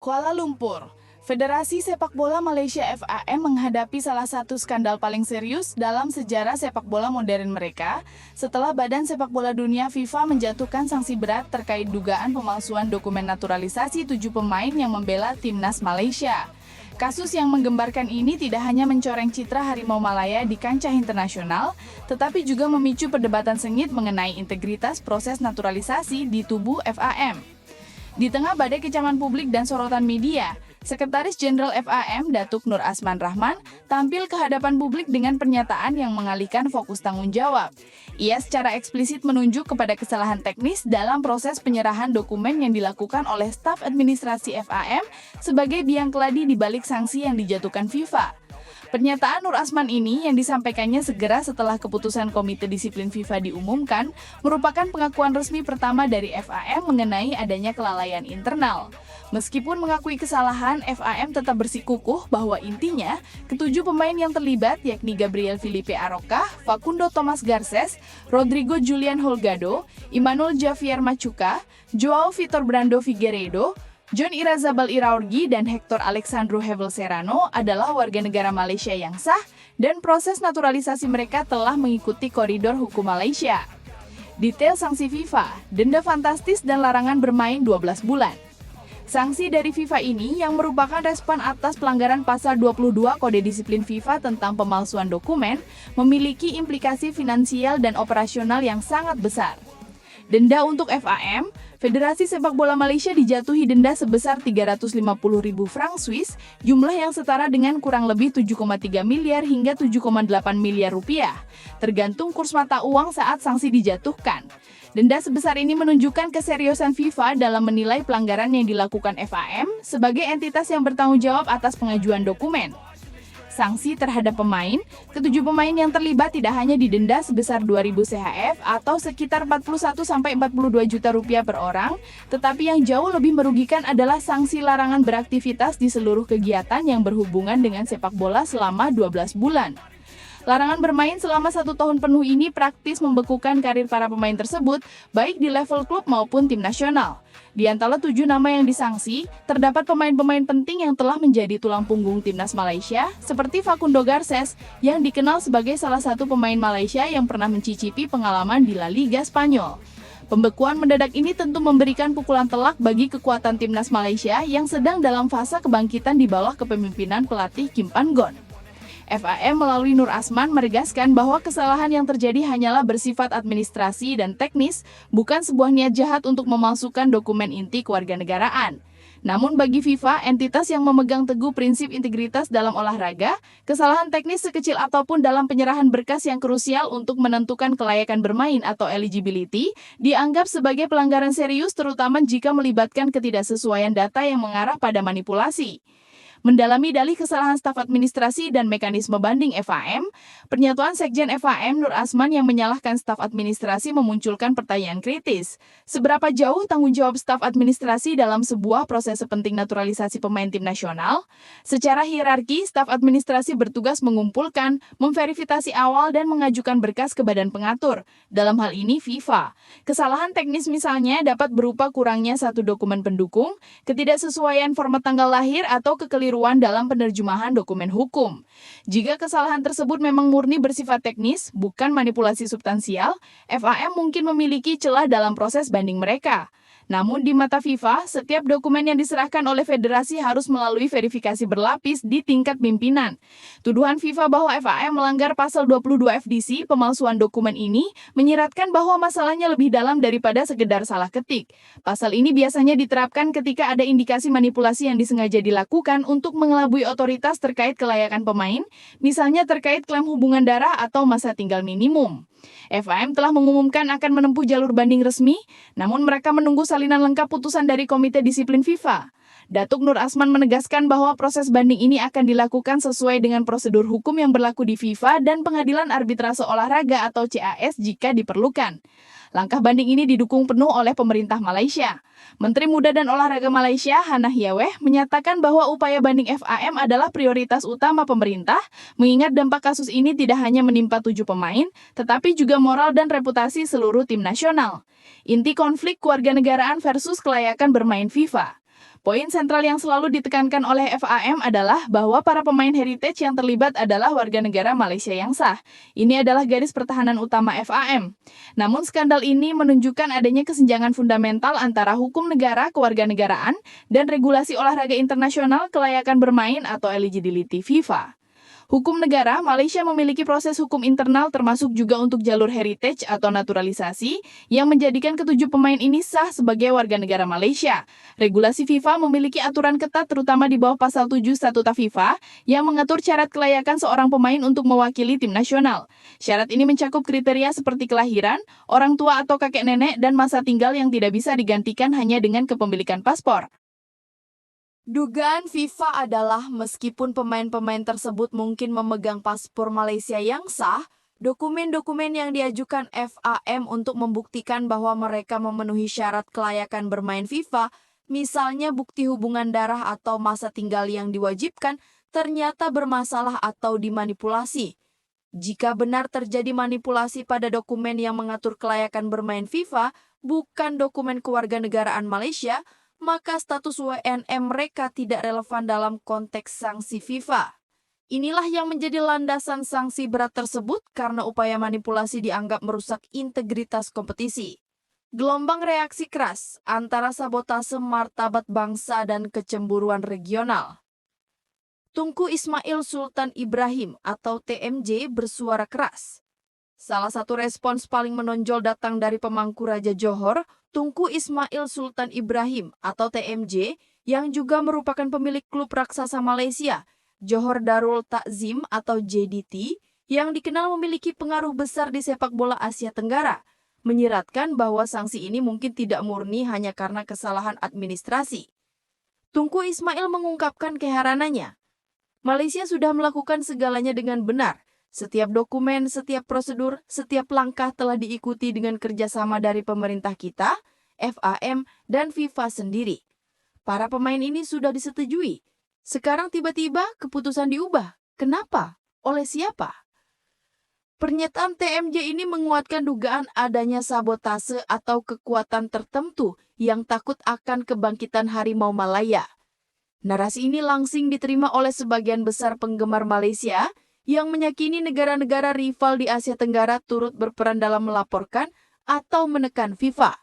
Kuala Lumpur, Federasi Sepak Bola Malaysia FAM menghadapi salah satu skandal paling serius dalam sejarah sepak bola modern mereka setelah Badan Sepak Bola Dunia FIFA menjatuhkan sanksi berat terkait dugaan pemalsuan dokumen naturalisasi 7 pemain yang membela timnas Malaysia. Kasus yang menggembarkan ini tidak hanya mencoreng citra Harimau Malaya di kancah internasional, tetapi juga memicu perdebatan sengit mengenai integritas proses naturalisasi di tubuh FAM. Di tengah badai kecaman publik dan sorotan media, Sekretaris Jenderal FAM Datuk Nur Asman Rahman tampil ke hadapan publik dengan pernyataan yang mengalihkan fokus tanggung jawab. Ia secara eksplisit menunjuk kepada kesalahan teknis dalam proses penyerahan dokumen yang dilakukan oleh staf administrasi FAM sebagai biang keladi di balik sanksi yang dijatuhkan FIFA. Pernyataan Nur Asman ini yang disampaikannya segera setelah keputusan Komite Disiplin FIFA diumumkan merupakan pengakuan resmi pertama dari FAM mengenai adanya kelalaian internal. Meskipun mengakui kesalahan, FAM tetap bersikukuh bahwa intinya ketujuh pemain yang terlibat yakni Gabriel Filipe Aroca, Facundo Thomas Garces, Rodrigo Julian Holgado, Emmanuel Javier Machuca, Joao Vitor Brando Figueiredo, John Irazabal Iraurgi dan Hector Alexandro Hevel Serrano adalah warga negara Malaysia yang sah dan proses naturalisasi mereka telah mengikuti koridor hukum Malaysia. Detail sanksi FIFA, denda fantastis dan larangan bermain 12 bulan. Sanksi dari FIFA ini yang merupakan respon atas pelanggaran pasal 22 Kode Disiplin FIFA tentang pemalsuan dokumen memiliki implikasi finansial dan operasional yang sangat besar. Denda untuk FAM, Federasi Sepak Bola Malaysia dijatuhi denda sebesar 350.000 franc Swiss, jumlah yang setara dengan kurang lebih 7,3 miliar hingga 7,8 miliar rupiah, tergantung kurs mata uang saat sanksi dijatuhkan. Denda sebesar ini menunjukkan keseriusan FIFA dalam menilai pelanggaran yang dilakukan FAM sebagai entitas yang bertanggung jawab atas pengajuan dokumen. Sanksi terhadap pemain, ketujuh pemain yang terlibat tidak hanya didenda sebesar 2.000 CHF atau sekitar 41-42 juta rupiah per orang, tetapi yang jauh lebih merugikan adalah sanksi larangan beraktivitas di seluruh kegiatan yang berhubungan dengan sepak bola selama 12 bulan. Larangan bermain selama 1 tahun penuh ini praktis membekukan karir para pemain tersebut, baik di level klub maupun tim nasional. Di antara 7 nama yang disangsi, terdapat pemain-pemain penting yang telah menjadi tulang punggung timnas Malaysia, seperti Facundo Garces, yang dikenal sebagai salah satu pemain Malaysia yang pernah mencicipi pengalaman di La Liga Spanyol. Pembekuan mendadak ini tentu memberikan pukulan telak bagi kekuatan timnas Malaysia yang sedang dalam fase kebangkitan di bawah kepemimpinan pelatih Kim Pan-gon. FAM melalui Nur Asman menegaskan bahwa kesalahan yang terjadi hanyalah bersifat administrasi dan teknis, bukan sebuah niat jahat untuk memalsukan dokumen inti kewarganegaraan. Namun bagi FIFA, entitas yang memegang teguh prinsip integritas dalam olahraga, kesalahan teknis sekecil apapun dalam penyerahan berkas yang krusial untuk menentukan kelayakan bermain atau eligibility, dianggap sebagai pelanggaran serius terutama jika melibatkan ketidaksesuaian data yang mengarah pada manipulasi. Mendalami dalih kesalahan staf administrasi dan mekanisme banding FAM, pernyataan Sekjen FAM Nur Asman yang menyalahkan staf administrasi memunculkan pertanyaan kritis. Seberapa jauh tanggung jawab staf administrasi dalam sebuah proses sepenting naturalisasi pemain tim nasional? Secara hierarki, staf administrasi bertugas mengumpulkan, memverifikasi awal dan mengajukan berkas ke badan pengatur. Dalam hal ini FIFA. Kesalahan teknis misalnya dapat berupa kurangnya satu dokumen pendukung, ketidaksesuaian format tanggal lahir atau kekeliruan dalam penerjemahan dokumen hukum. Jika kesalahan tersebut memang murni bersifat teknis, bukan manipulasi substansial, FAM mungkin memiliki celah dalam proses banding mereka. Namun di mata FIFA, setiap dokumen yang diserahkan oleh federasi harus melalui verifikasi berlapis di tingkat pimpinan. Tuduhan FIFA bahwa FAM melanggar pasal 22 FDC, pemalsuan dokumen ini, menyiratkan bahwa masalahnya lebih dalam daripada sekedar salah ketik. Pasal ini biasanya diterapkan ketika ada indikasi manipulasi yang disengaja dilakukan untuk mengelabui otoritas terkait kelayakan pemain, misalnya terkait klaim hubungan darah atau masa tinggal minimum. FAM telah mengumumkan akan menempuh jalur banding resmi, namun mereka menunggu salinan lengkap putusan dari Komite Disiplin FIFA. Datuk Nur Asman menegaskan bahwa proses banding ini akan dilakukan sesuai dengan prosedur hukum yang berlaku di FIFA dan Pengadilan Arbitrase Olahraga atau CAS jika diperlukan. Langkah banding ini didukung penuh oleh pemerintah Malaysia. Menteri Muda dan Olahraga Malaysia, Hannah Yaweh, menyatakan bahwa upaya banding FAM adalah prioritas utama pemerintah, mengingat dampak kasus ini tidak hanya menimpa 7 pemain, tetapi juga moral dan reputasi seluruh tim nasional. Inti konflik kewarganegaraan versus kelayakan bermain FIFA. Poin sentral yang selalu ditekankan oleh FAM adalah bahwa para pemain heritage yang terlibat adalah warga negara Malaysia yang sah. Ini adalah garis pertahanan utama FAM. Namun skandal ini menunjukkan adanya kesenjangan fundamental antara hukum negara kewarganegaraan dan regulasi olahraga internasional kelayakan bermain atau eligibility FIFA. Hukum negara, Malaysia memiliki proses hukum internal termasuk juga untuk jalur heritage atau naturalisasi yang menjadikan ketujuh pemain ini sah sebagai warga negara Malaysia. Regulasi FIFA memiliki aturan ketat terutama di bawah pasal 7 Statuta FIFA yang mengatur syarat kelayakan seorang pemain untuk mewakili tim nasional. Syarat ini mencakup kriteria seperti kelahiran, orang tua atau kakek nenek, dan masa tinggal yang tidak bisa digantikan hanya dengan kepemilikan paspor. Dugaan FIFA adalah meskipun pemain-pemain tersebut mungkin memegang paspor Malaysia yang sah, dokumen-dokumen yang diajukan FAM untuk membuktikan bahwa mereka memenuhi syarat kelayakan bermain FIFA, misalnya bukti hubungan darah atau masa tinggal yang diwajibkan, ternyata bermasalah atau dimanipulasi. Jika benar terjadi manipulasi pada dokumen yang mengatur kelayakan bermain FIFA, bukan dokumen kewarganegaraan Malaysia, maka status WNM mereka tidak relevan dalam konteks sanksi FIFA. Inilah yang menjadi landasan sanksi berat tersebut karena upaya manipulasi dianggap merusak integritas kompetisi. Gelombang reaksi keras antara sabotase martabat bangsa dan kecemburuan regional. Tunku Ismail Sultan Ibrahim atau TMJ bersuara keras. Salah satu respons paling menonjol datang dari pemangku Raja Johor, Tunku Ismail Sultan Ibrahim atau TMJ, yang juga merupakan pemilik klub raksasa Malaysia, Johor Darul Takzim atau JDT, yang dikenal memiliki pengaruh besar di sepak bola Asia Tenggara, menyiratkan bahwa sanksi ini mungkin tidak murni hanya karena kesalahan administrasi. Tunku Ismail mengungkapkan keheranannya. Malaysia sudah melakukan segalanya dengan benar. Setiap dokumen, setiap prosedur, setiap langkah telah diikuti dengan kerjasama dari pemerintah kita, FAM, dan FIFA sendiri. Para pemain ini sudah disetujui. Sekarang tiba-tiba keputusan diubah. Kenapa? Oleh siapa? Pernyataan TMJ ini menguatkan dugaan adanya sabotase atau kekuatan tertentu yang takut akan kebangkitan Harimau Malaya. Narasi ini langsing diterima oleh sebagian besar penggemar Malaysia yang meyakini negara-negara rival di Asia Tenggara turut berperan dalam melaporkan atau menekan FIFA.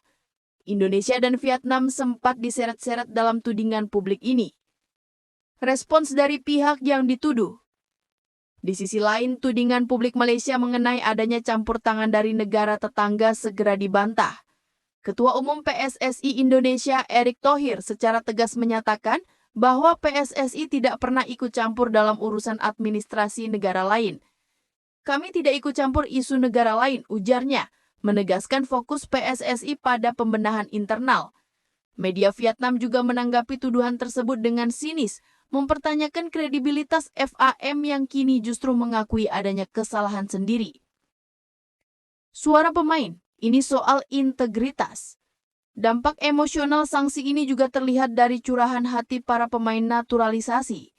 Indonesia dan Vietnam sempat diseret-seret dalam tudingan publik ini. Respons dari pihak yang dituduh. Di sisi lain, tudingan publik Malaysia mengenai adanya campur tangan dari negara tetangga segera dibantah. Ketua Umum PSSI Indonesia Erick Thohir secara tegas menyatakan bahwa PSSI tidak pernah ikut campur dalam urusan administrasi negara lain. Kami tidak ikut campur isu negara lain, ujarnya, menegaskan fokus PSSI pada pembenahan internal. Media Vietnam juga menanggapi tuduhan tersebut dengan sinis, mempertanyakan kredibilitas FAM yang kini justru mengakui adanya kesalahan sendiri. Suara pemain, ini soal integritas. Dampak emosional sanksi ini juga terlihat dari curahan hati para pemain naturalisasi.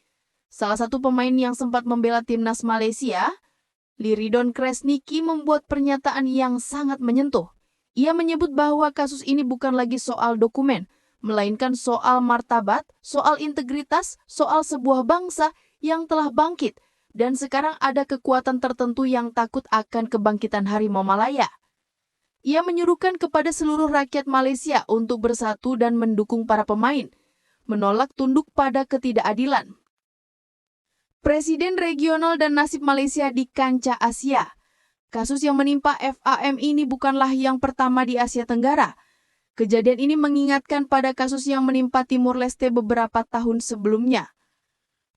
Salah satu pemain yang sempat membela timnas Malaysia, Liridon Kresniki, membuat pernyataan yang sangat menyentuh. Ia menyebut bahwa kasus ini bukan lagi soal dokumen, melainkan soal martabat, soal integritas, soal sebuah bangsa yang telah bangkit, dan sekarang ada kekuatan tertentu yang takut akan kebangkitan Harimau Malaya. Ia menyuruhkan kepada seluruh rakyat Malaysia untuk bersatu dan mendukung para pemain, menolak tunduk pada ketidakadilan. Presiden regional dan nasib Malaysia di kancah Asia. Kasus yang menimpa FAM ini bukanlah yang pertama di Asia Tenggara. Kejadian ini mengingatkan pada kasus yang menimpa Timur Leste beberapa tahun sebelumnya.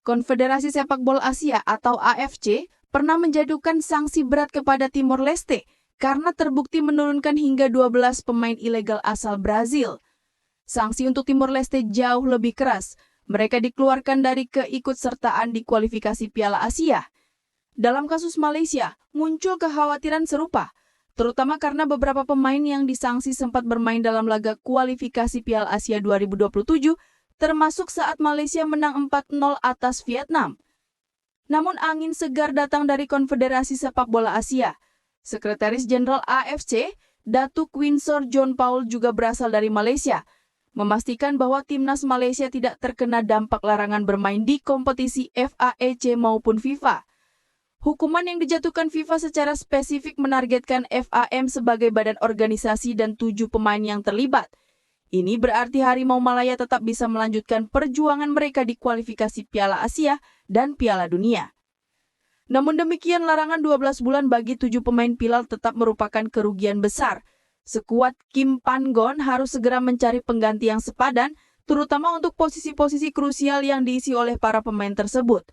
Konfederasi Sepak Bola Asia atau AFC pernah menjatuhkan sanksi berat kepada Timor Leste karena terbukti menurunkan hingga 12 pemain ilegal asal Brazil. Sanksi untuk Timor Leste jauh lebih keras. Mereka dikeluarkan dari keikutsertaan di kualifikasi Piala Asia. Dalam kasus Malaysia, muncul kekhawatiran serupa, terutama karena beberapa pemain yang disanksi sempat bermain dalam laga kualifikasi Piala Asia 2027, termasuk saat Malaysia menang 4-0 atas Vietnam. Namun angin segar datang dari Konfederasi Sepak Bola Asia. Sekretaris Jenderal AFC, Datuk Winsor John Paul juga berasal dari Malaysia. memastikan bahwa timnas Malaysia tidak terkena dampak larangan bermain di kompetisi FAEC maupun FIFA. Hukuman yang dijatuhkan FIFA secara spesifik menargetkan FAM sebagai badan organisasi dan 7 pemain yang terlibat. Ini berarti Harimau Malaya tetap bisa melanjutkan perjuangan mereka di kualifikasi Piala Asia dan Piala Dunia. Namun demikian, larangan 12 bulan bagi 7 pemain Pilal tetap merupakan kerugian besar. Skuad Kim Pan-gon harus segera mencari pengganti yang sepadan, terutama untuk posisi-posisi krusial yang diisi oleh para pemain tersebut.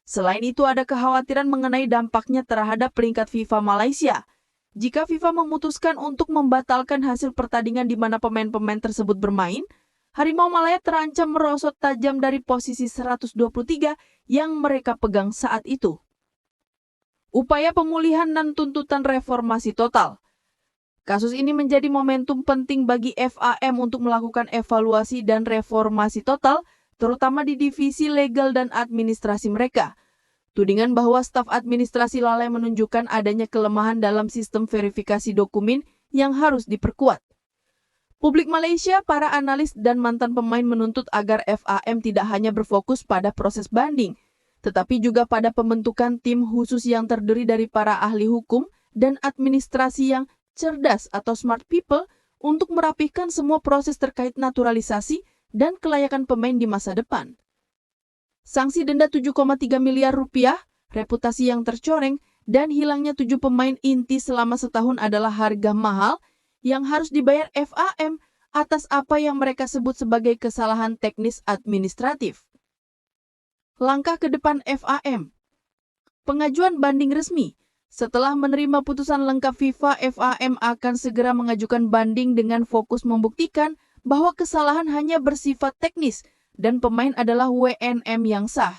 Selain itu, ada kekhawatiran mengenai dampaknya terhadap peringkat FIFA Malaysia. Jika FIFA memutuskan untuk membatalkan hasil pertandingan di mana pemain-pemain tersebut bermain, Harimau Malaya terancam merosot tajam dari posisi 123 yang mereka pegang saat itu. Upaya pemulihan dan tuntutan reformasi total. Kasus ini menjadi momentum penting bagi FAM untuk melakukan evaluasi dan reformasi total, terutama di divisi legal dan administrasi mereka. Tudingan bahwa staf administrasi lalai menunjukkan adanya kelemahan dalam sistem verifikasi dokumen yang harus diperkuat. Publik Malaysia, para analis dan mantan pemain menuntut agar FAM tidak hanya berfokus pada proses banding, tetapi juga pada pembentukan tim khusus yang terdiri dari para ahli hukum dan administrasi yang cerdas atau smart people untuk merapihkan semua proses terkait naturalisasi dan kelayakan pemain di masa depan. Sanksi denda 7,3 miliar rupiah, reputasi yang tercoreng, dan hilangnya 7 pemain inti selama setahun adalah harga mahal yang harus dibayar FAM atas apa yang mereka sebut sebagai kesalahan teknis administratif. Langkah ke depan FAM. Pengajuan banding resmi. Setelah menerima putusan lengkap FIFA, FAM akan segera mengajukan banding dengan fokus membuktikan bahwa kesalahan hanya bersifat teknis dan pemain adalah WNM yang sah.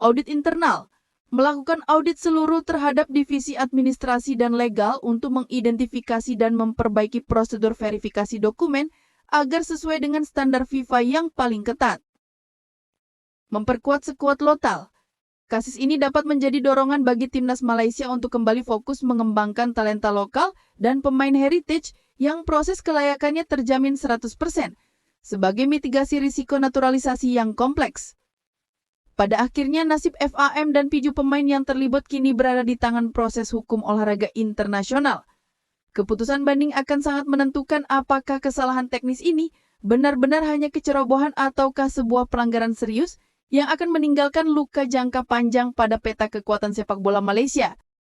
Audit internal. Melakukan audit seluruh terhadap divisi administrasi dan legal untuk mengidentifikasi dan memperbaiki prosedur verifikasi dokumen agar sesuai dengan standar FIFA yang paling ketat. Memperkuat skuad lokal. Kasus ini dapat menjadi dorongan bagi timnas Malaysia untuk kembali fokus mengembangkan talenta lokal dan pemain heritage yang proses kelayakannya terjamin 100% sebagai mitigasi risiko naturalisasi yang kompleks. Pada akhirnya, nasib FAM dan 7 pemain yang terlibat kini berada di tangan proses hukum olahraga internasional. Keputusan banding akan sangat menentukan apakah kesalahan teknis ini benar-benar hanya kecerobohan ataukah sebuah pelanggaran serius yang akan meninggalkan luka jangka panjang pada peta kekuatan sepak bola Malaysia.